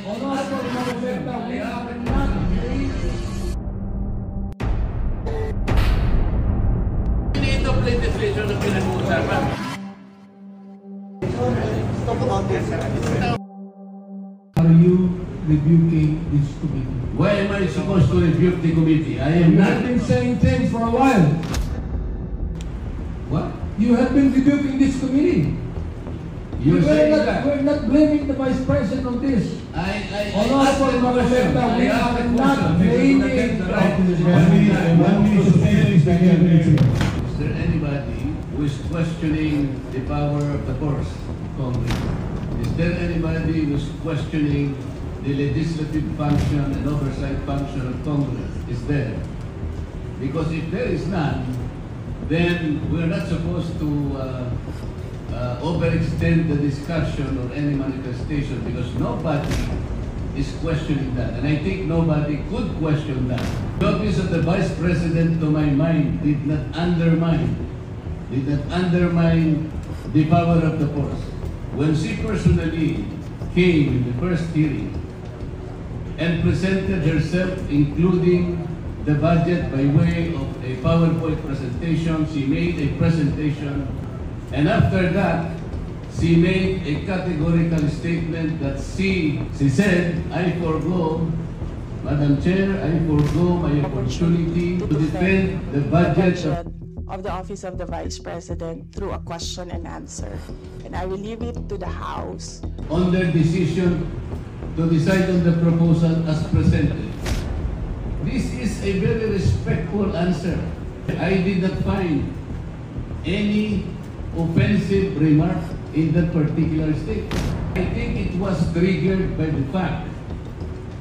Honorable Representative, we have not made. Hindi ito legislation na pinag-uusapan. Are you rebuking this committee? Why am I supposed to rebuke the committee? I am You have not. been saying things for a while. What? You have been rebuking this committee. You're saying that. We're not blaming the Vice President on this. I asked Honorable the question. Representative, we I asked are the not question. blaming. Is there anybody who is questioning the power of the purse, Congress? Is there anybody who is questioning the legislative function and oversight function of Congress? Is there? Because if there is none, then we're not supposed to overextend the discussion or any manifestation, because nobody is questioning that. And I think nobody could question that. The office of the Vice President, to my mind, did not undermine the power of the purse. When she personally came in the first hearing and presented herself, including the budget by way of a PowerPoint presentation, she made a presentation, and after that, she made a categorical statement that she said, I forgo, Madam Chair, I forgo my opportunity to defend the budget of the Office of the Vice President through a question and answer. And I will leave it to the House on their decision to decide on the proposal as presented. This is a very respectful answer. I did not find any offensive remark in that particular statement. I think it was triggered by the fact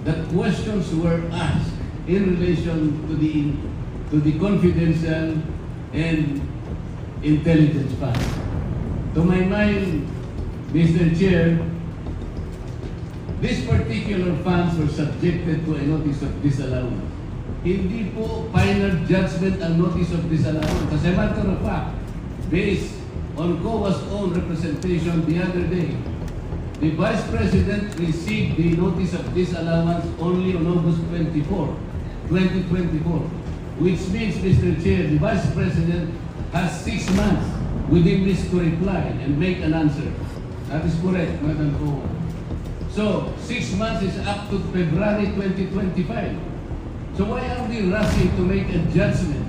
that questions were asked in relation to the confidential and intelligence fund. To my mind, Mr. Chair, these particular funds were subjected to a notice of disallowance. Hindi po final judgment ang notice of disallowance. As a matter of fact, based on COA's own representation the other day, the Vice President received the notice of disallowance only on August 24, 2024, which means, Mr. Chair, the Vice President has 6 months within this to reply and make an answer. That is correct, Madam COA. So, 6 months is up to February 2025. So why are we rushing to make a judgment